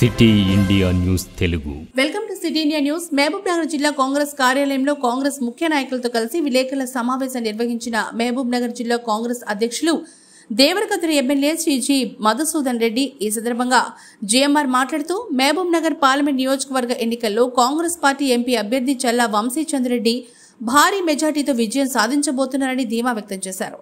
City India news Telugu. Welcome to city India news. Mahabubnagar జిల్లా కాంగ్రెస్ కార్యాలయంలో కాంగ్రెస్ ముఖ్య నాయకులతో కలిసి విలేకరుల సమావేశం నిర్వహించిన మహబూబ్ నగర్ జిల్లా కాంగ్రెస్ అధ్యక్షులు దేవరకద్ర ఎమ్మెల్యే శ్రీ జి మధుసూదన్ రెడ్డి ఈ సందర్భంగా జీఎంఆర్ మాట్లాడుతూ మహబూబ్ నగర్ పార్లమెంట్ నియోజకవర్గ ఎన్నికల్లో కాంగ్రెస్ పార్టీ ఎంపీ అభ్యర్థి చల్లా వంశీచంద్రెడ్డి భారీ మెజార్టీతో విజయం సాధించబోతున్నారని ధీమా వ్యక్తం చేశారు.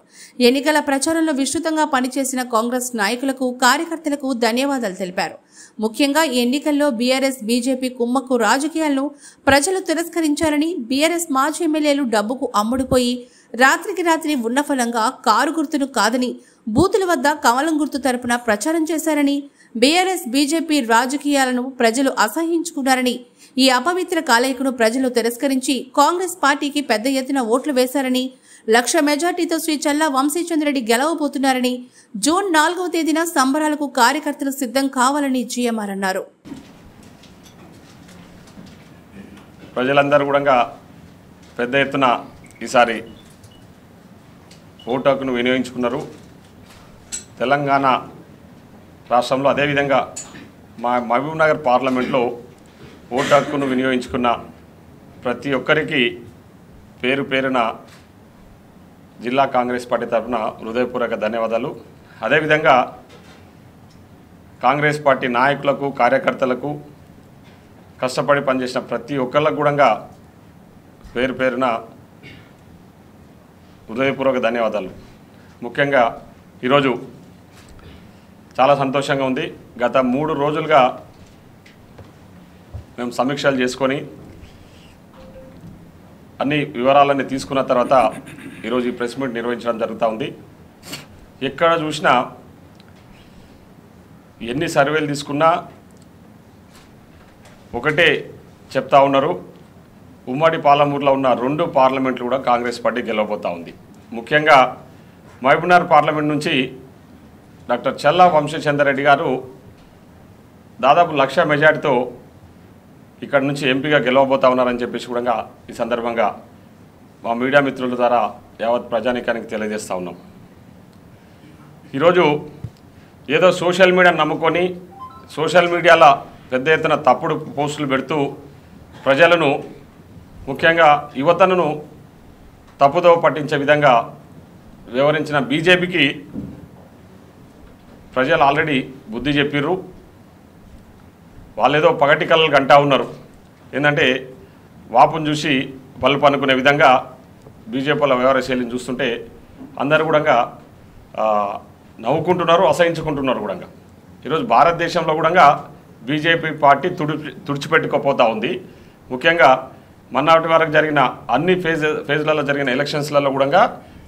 ఎన్నికల ప్రచారంలో విస్తృతంగా పనిచేసిన కాంగ్రెస్ నాయకులకు కార్యకర్తలకు ధన్యవాదాలు తెలిపారు. ముఖ్యంగా ఈ ఎన్నికల్లో బీఆర్ఎస్ బీజేపీ కుమ్మక్కు రాజకీయాలను ప్రజలు తిరస్కరించారని, బీఆర్ఎస్ మాజీ ఎమ్మెల్యేలు డబ్బుకు అమ్ముడుపోయి రాత్రికి రాత్రి ఉన్న ఫలంగా కారు గుర్తును కాదని బూతుల వద్ద కమలం గుర్తు తరపున ప్రచారం చేశారని, బీఆర్ఎస్ బీజేపీ రాజకీయాలను ప్రజలు అసహ్యించుకున్నారని, ఈ అపవిత్ర కాలయకును ప్రజలు తిరస్కరించి కాంగ్రెస్ పార్టీకి పెద్ద ఎత్తున ఓట్లు వేశారని, 1,00,000 మెజార్టీతో శ్రీ చల్లా వంశీచంద్రెడ్డి గెలవబోతున్నారని, జూన్ 4వ తేదీన సంబరాలకు కార్యకర్తలు సిద్ధం కావాలని జీఎంఆర్ అన్నారు. ప్రజలందరూ కూడా పెద్ద ఎత్తున ఈసారి ఓటు హక్కును వినియోగించుకున్నారు. తెలంగాణ రాష్ట్రంలో అదేవిధంగా మహబూబ్ నగర్ పార్లమెంట్లో ఓటు హక్కును వినియోగించుకున్న ప్రతి ఒక్కరికి పేరు పేరున జిల్లా కాంగ్రెస్ పార్టీ తరఫున హృదయపూర్వక ధన్యవాదాలు. అదేవిధంగా కాంగ్రెస్ పార్టీ నాయకులకు, కార్యకర్తలకు, కష్టపడి పనిచేసిన ప్రతి ఒక్కళ్ళకు కూడా పేరు పేరున హృదయపూర్వక ధన్యవాదాలు. ముఖ్యంగా ఈరోజు చాలా సంతోషంగా ఉంది. గత 3 రోజులుగా మేము సమీక్షలు చేసుకొని అన్ని వివరాలన్నీ తీసుకున్న తర్వాత ఈరోజు ఈ ప్రెస్ మీట్ నిర్వహించడం జరుగుతూ ఉంది. ఎక్కడ చూసినా ఎన్ని సర్వేలు తీసుకున్నా ఒకటే చెప్తా ఉన్నారు, ఉమ్మడి పాలమూరులో ఉన్న 2 పార్లమెంట్లు కూడా కాంగ్రెస్ పార్టీ గెలవబోతూ ఉంది. ముఖ్యంగా మహబూబ్నగర్ పార్లమెంట్ నుంచి డాక్టర్ చల్లా వంశీచంద్రెడ్డి గారు దాదాపు 1,00,000 మెజార్టీతో ఇక్కడ నుంచి ఎంపీగా గెలవబోతా ఉన్నారని చెప్పేసి కూడా ఈ సందర్భంగా మా మీడియా మిత్రుల ద్వారా యావత్ ప్రజానీకానికి తెలియజేస్తూ ఉన్నాం. ఈరోజు ఏదో సోషల్ మీడియాను నమ్ముకొని సోషల్ మీడియాలో పెద్ద ఎత్తున తప్పుడు పోస్టులు పెడుతూ ప్రజలను, ముఖ్యంగా యువతను తప్పుదో పట్టించే విధంగా వివరించిన బీజేపీకి ప్రజలు ఆల్రెడీ బుద్ధి చెప్పిర్రు. వాళ్ళేదో పగటి కళలు గంటా ఉన్నారు. ఏంటంటే వాపును చూసి బల్బు అనుకునే విధంగా బీజేపీల వ్యవహార శైలిని చూస్తుంటే అందరూ కూడా నవ్వుకుంటున్నారు, అసహించుకుంటున్నారు కూడా. ఈరోజు భారతదేశంలో కూడా బీజేపీ పార్టీ తుడిచిపెట్టుకోపోతూ ఉంది. ముఖ్యంగా మొన్నటి వరకు జరిగిన అన్ని ఫేజ్లలో జరిగిన ఎలక్షన్స్లలో కూడా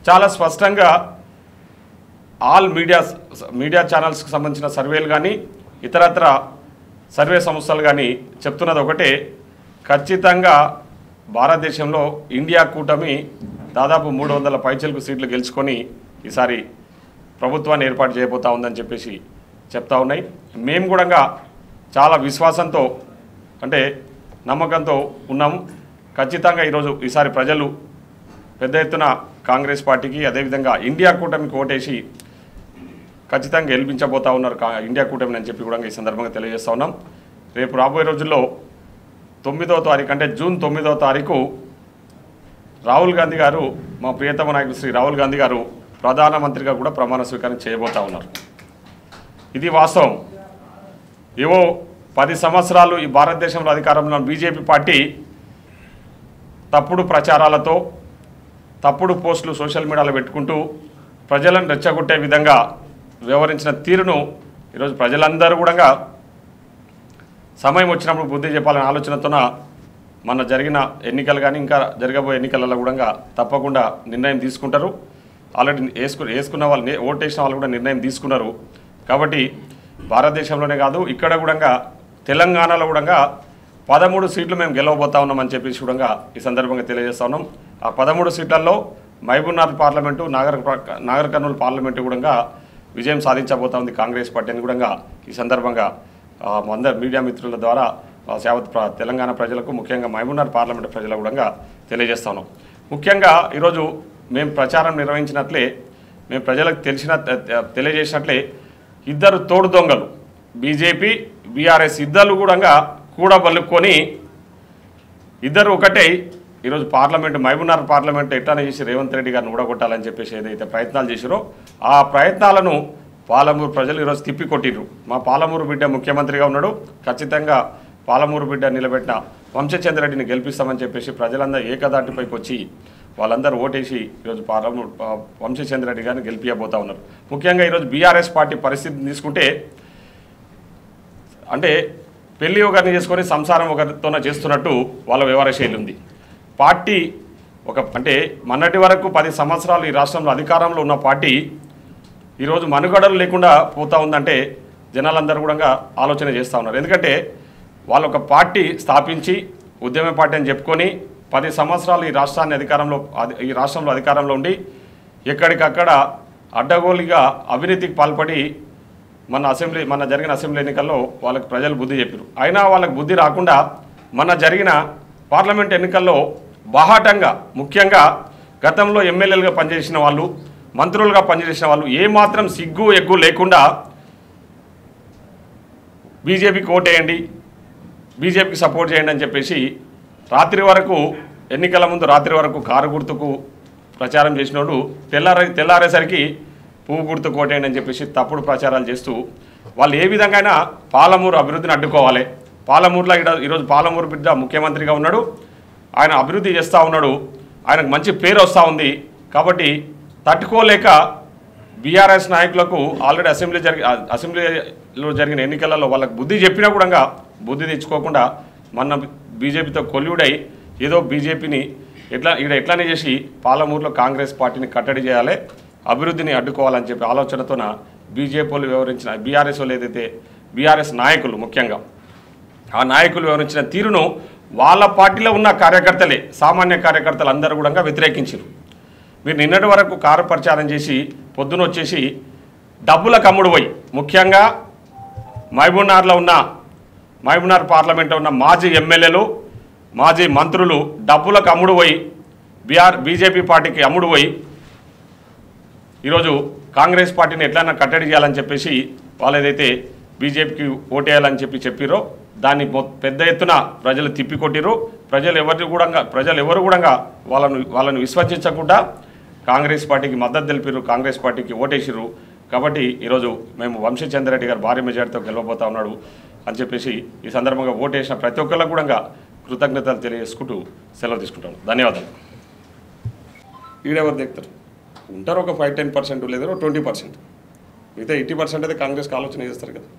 చాలా స్పష్టంగా ఆల్ మీడియా ఛానల్స్కి సంబంధించిన సర్వేలు కానీ ఇతరత్ర సర్వే సంస్థలు కానీ చెప్తున్నది ఒకటే, ఖచ్చితంగా భారతదేశంలో ఇండియా కూటమి దాదాపు 300 పైచిలకు సీట్లు గెలుచుకొని ఈసారి ప్రభుత్వాన్ని ఏర్పాటు చేయబోతా ఉందని చెప్పేసి చెప్తా ఉన్నాయి. మేము కూడా చాలా విశ్వాసంతో, అంటే నమ్మకంతో ఉన్నాము. ఖచ్చితంగా ఈసారి ప్రజలు పెద్ద ఎత్తున కాంగ్రెస్ పార్టీకి, అదేవిధంగా ఇండియా కూటమికి ఓటేసి ఖచ్చితంగా గెలిపించబోతా ఉన్నారు ఇండియా కూటమిని అని చెప్పి కూడా ఈ సందర్భంగా తెలియజేస్తూ ఉన్నాం. రేపు రాబోయే రోజుల్లో 9వ తారీఖు, అంటే జూన్ 9వ తారీఖు రాహుల్ గాంధీ గారు, మా ప్రియతమ నాయకుడు శ్రీ రాహుల్ గాంధీ గారు ప్రధానమంత్రిగా కూడా ప్రమాణ స్వీకారం చేయబోతా ఉన్నారు. ఇది వాస్తవం. ఏవో 10 సంవత్సరాలు ఈ భారతదేశంలో అధికారంలో బీజేపీ పార్టీ తప్పుడు ప్రచారాలతో, తప్పుడు పోస్టులు సోషల్ మీడియాలో పెట్టుకుంటూ ప్రజలను రెచ్చగొట్టే విధంగా వ్యవహరించిన తీరును ఈరోజు ప్రజలందరూ కూడా సమయం వచ్చినప్పుడు బుద్ధి చెప్పాలనే ఆలోచనతోన మన జరిగిన ఎన్నికలు కానీ ఇంకా జరగబోయే ఎన్నికలలో కూడా తప్పకుండా నిర్ణయం తీసుకుంటారు. ఆల్రెడీ వేసుకున్న వాళ్ళు, ఓటేసిన వాళ్ళు కూడా నిర్ణయం తీసుకున్నారు. కాబట్టి భారతదేశంలోనే కాదు, ఇక్కడ కూడా తెలంగాణలో కూడా 13 సీట్లు మేము గెలవబోతా ఉన్నామని చెప్పేసి కూడా ఈ సందర్భంగా తెలియజేస్తా ఉన్నాం. ఆ 13 సీట్లలో మహబూబ్ నగర్ పార్లమెంటు, నాగర్ కర్నూలు పార్లమెంటు కూడా విజయం సాధించబోతా ఉంది కాంగ్రెస్ పార్టీ అని కూడా ఈ సందర్భంగా అందరు మీడియా మిత్రుల ద్వారా యావత్ తెలంగాణ ప్రజలకు, ముఖ్యంగా మహబూబ్ నగర్ పార్లమెంటు ప్రజలకు కూడా తెలియజేస్తా ఉన్నాం. ముఖ్యంగా ఈరోజు మేము ప్రచారం నిర్వహించినట్లే, మేము ప్రజలకు తెలియజేసినట్లే 2 తోడు దొంగలు బీజేపీ బీఆర్ఎస్ ఇద్దరు కూడా బలుక్కొని ఇద్దరు ఒకటే ఈరోజు పార్లమెంటు మహబూబ్నగర్ పార్లమెంట్ ఎట్లా చేసి రేవంత్ రెడ్డి గారిని ఊడగొట్టాలని చెప్పేసి ఏదైతే ప్రయత్నాలు చేశారో ఆ ప్రయత్నాలను పాలమూరు ప్రజలు ఈరోజు తిప్పికొట్టిర్రు. మా పాలమూరు బిడ్డ ముఖ్యమంత్రిగా ఉన్నాడు, ఖచ్చితంగా పాలమూరు బిడ్డ నిలబెట్టిన వంశచంద్రెడ్డిని గెలిపిస్తామని చెప్పేసి ప్రజలందరూ ఏకదాటిపైకి వచ్చి వాళ్ళందరూ ఓటేసి ఈరోజు పాలమూరు వంశచంద్రెడ్డి గారిని గెలిపియబోతా ఉన్నారు. ముఖ్యంగా ఈరోజు బీఆర్ఎస్ పార్టీ పరిస్థితిని తీసుకుంటే అంటే పెళ్లి ఒకరిని చేసుకొని సంసారం ఒకరితోనే చేస్తున్నట్టు వాళ్ళ వ్యవహార శైలి ఉంది. పార్టీ అంటే మొన్నటి వరకు 10 సంవత్సరాలు ఈ రాష్ట్రంలో అధికారంలో ఉన్న పార్టీ ఈరోజు మనుగడలు లేకుండా పోతా ఉందంటే జనాలందరూ కూడా ఆలోచన చేస్తూ ఉన్నారు. ఎందుకంటే వాళ్ళు ఒక పార్టీ స్థాపించి ఉద్యమ పార్టీ అని చెప్పుకొని 10 సంవత్సరాలు ఈ రాష్ట్రంలో అధికారంలో ఉండి ఎక్కడికక్కడ అడ్డగోలుగా అవినీతికి పాల్పడి మన జరిగిన అసెంబ్లీ ఎన్నికల్లో వాళ్ళకి ప్రజలు బుద్ధి చెప్పారు. అయినా వాళ్ళకి బుద్ధి రాకుండా మన జరిగిన పార్లమెంట్ ఎన్నికల్లో బాహాటంగా ముఖ్యంగా గతంలో ఎమ్మెల్యేలుగా పనిచేసిన వాళ్ళు, మంత్రులుగా పనిచేసిన వాళ్ళు ఏమాత్రం సిగ్గు ఎగ్గు లేకుండా బీజేపీకి ఓటేయండి, బీజేపీకి సపోర్ట్ చేయండి అని చెప్పేసి ఎన్నికల ముందు రాత్రి వరకు కారు గుర్తుకు ప్రచారం చేసినోడు తెల్లారేసరికి పువ్వు గుర్తుకు ఓటేయండి అని చెప్పేసి తప్పుడు ప్రచారాలు చేస్తూ వాళ్ళు ఏ విధంగా పాలమూరు అభివృద్ధిని అడ్డుకోవాలి. పాలమూరులో ఈరోజు పాలమూరు బిడ్డ ముఖ్యమంత్రిగా ఉన్నాడు, ఆయన అభివృద్ధి చేస్తూ ఉన్నాడు, ఆయనకు మంచి పేరు వస్తూ ఉంది. కాబట్టి తట్టుకోలేక బీఆర్ఎస్ నాయకులకు ఆల్రెడీ అసెంబ్లీలో జరిగిన ఎన్నికలలో వాళ్ళకు బుద్ధి చెప్పినా కూడా బుద్ధి తెచ్చుకోకుండా మన బీజేపీతో కొల్లుడై ఏదో బీజేపీని ఎట్లానే చేసి పాలమూరులో కాంగ్రెస్ పార్టీని కట్టడి చేయాలి, అభివృద్ధిని అడ్డుకోవాలని చెప్పి ఆలోచనతోన బీజేపీలు వివరించిన బీఆర్ఎస్ వాళ్ళు ఏదైతే బీఆర్ఎస్ నాయకులు ముఖ్యంగా ఆ నాయకులు వివరించిన తీరును వాళ్ళ పార్టీలో ఉన్న కార్యకర్తలే సామాన్య కార్యకర్తలు అందరూ కూడా వ్యతిరేకించారు. మీరు నిన్నటి వరకు కారు ప్రచారం చేసి పొద్దున వచ్చేసి డబ్బులకు అమ్ముడు పోయి ముఖ్యంగా మహబూబ్నగర్ పార్లమెంట్లో ఉన్న మాజీ ఎమ్మెల్యేలు మాజీ మంత్రులు డబ్బులకు అమ్ముడు పోయి బీజేపీ పార్టీకి అమ్ముడు పోయి ఈరోజు కాంగ్రెస్ పార్టీని ఎట్లయినా కట్టడి చేయాలని చెప్పేసి వాళ్ళు ఏదైతే బీజేపీకి ఓటేయాలని చెప్పిరో దాన్ని పెద్ద ఎత్తున ప్రజలు తిప్పికొట్టిరు. ప్రజలు ఎవరు కూడా వాళ్ళను విశ్వసించకుండా కాంగ్రెస్ పార్టీకి మద్దతు తెలిపారు, కాంగ్రెస్ పార్టీకి ఓటేసిరు. కాబట్టి ఈరోజు మేము వంశచంద్రెడ్డి గారు భారీ మెజార్టీతో గెలవబోతా ఉన్నాడు అని చెప్పేసి ఈ సందర్భంగా ఓటేసిన ప్రతి ఒక్కళ్ళకు కూడా కృతజ్ఞతలు తెలియజేసుకుంటూ సెలవు తీసుకుంటాను. ధన్యవాదాలు. ఈడెవరు దిగుతారు ఉంటారు ఒక 5-10% లేదా 20%, మిగతా 80% అయితే కాంగ్రెస్కి ఆలోచన చేస్తారు కదా.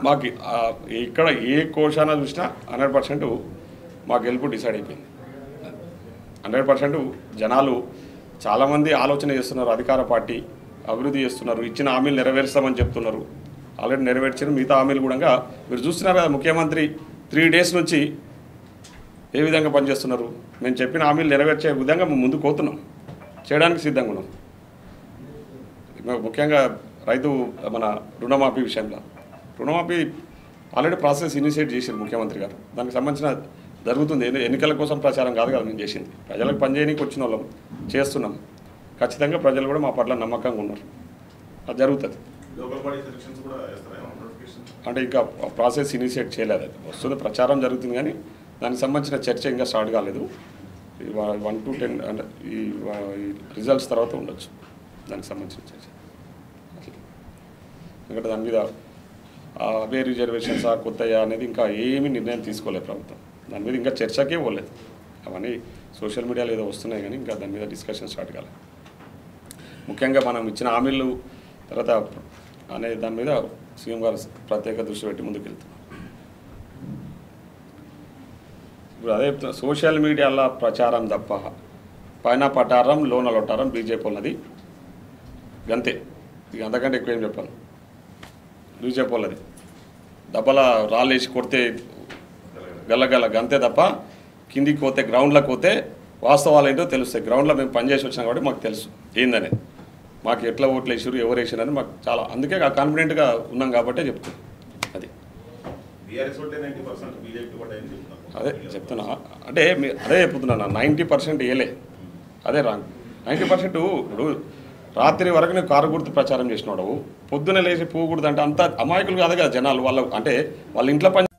మాకు ఇక్కడ ఏ కోశాన చూసినా 100% మా గెలుపు డిసైడ్ అయిపోయింది. 100% జనాలు చాలామంది ఆలోచన చేస్తున్నారు, అధికార పార్టీ అభివృద్ధి చేస్తున్నారు, ఇచ్చిన హామీలు నెరవేరుస్తామని చెప్తున్నారు, ఆల్రెడీ నెరవేర్చారు. మిగతా హామీలు కూడా మీరు చూస్తున్నారు కదా, ముఖ్యమంత్రి 3 డేస్ నుంచి ఏ విధంగా పనిచేస్తున్నారు. మేము చెప్పిన హామీలు నెరవేర్చే విధంగా మేము ముందుకు పోతున్నాం, చేయడానికి సిద్ధంగా ఉన్నాం. ముఖ్యంగా మన రుణమాఫీ విషయంలో రుణమాఫీ ఆల్రెడీ ప్రాసెస్ ఇనిషియేట్ చేశారు ముఖ్యమంత్రి గారు. దానికి సంబంధించిన జరుగుతుంది. ఎన్నికల కోసం ప్రచారం కాదు కదా మేము చేసింది, ప్రజలకు పనిచేయడానికి వచ్చిన వాళ్ళం చేస్తున్నాం. ఖచ్చితంగా ప్రజలు కూడా మా పట్ల నమ్మకంగా ఉన్నారు, అది జరుగుతుంది. అంటే ఇంకా ప్రాసెస్ ఇనిషియేట్ చేయలేదు, అది వస్తుంది, ప్రచారం జరుగుతుంది, కానీ దానికి సంబంధించిన చర్చ ఇంకా స్టార్ట్ కాలేదు. 1 to 10 అంటే ఈ రిజల్ట్స్ తర్వాత ఉండొచ్చు దానికి సంబంధించిన చర్చ. ఎందుకంటే దాని మీద అవే రిజర్వేషన్స్ కొత్తయా అనేది ఇంకా ఏమీ నిర్ణయం తీసుకోలేదు ప్రభుత్వం. దాని మీద ఇంకా చర్చకే పోలేదు. అవన్నీ సోషల్ మీడియాలో ఏదో వస్తున్నాయి, కానీ ఇంకా దాని మీద డిస్కషన్ స్టార్ట్ కాలేదు. ముఖ్యంగా మనం ఇచ్చిన హామీలు తర్వాత అనే దాని మీద సీఎం గారు ప్రత్యేక దృష్టి పెట్టి ముందుకు వెళ్తున్నారు. ఇప్పుడు అదే సోషల్ మీడియాలో ప్రచారం తప్ప పైన పటారం లోన లొట్టారం బీజేపీ ఉన్నది గంతే, ఇక అంతకంటే ఎక్కువ ఏం చెప్పాను. బీజేపీ వాళ్ళది దెబ్బల రాళ్ళేసి కొడితే గల్లగల్ల గంతే తప్ప కిందికి పోతే గ్రౌండ్లోకి పోతే వాస్తవాలు ఏంటో తెలుస్తాయి. గ్రౌండ్లో మేము పనిచేసి వచ్చినాం కాబట్టి మాకు తెలుసు ఏందనేది, మాకు ఎట్లా ఓట్లు వేసారు ఎవరు వేసారని మాకు చాలా, అందుకే కాన్ఫిడెంట్గా ఉన్నాం కాబట్టే చెప్తాం. అది అదే చెప్తున్నా, అంటే అదే చెప్తున్నాను, 90% వేయలే, అదే రాంగ్. 90% ఇప్పుడు రాత్రి వరకు నువ్వు కారు గుర్తు ప్రచారం చేసినాడు, పొద్దున లేచి పువ్వు గుర్తు అంటే అంత అమాయకులు కాదు కదా జనాలు. వాళ్ళ అంటే వాళ్ళ ఇంట్లో పని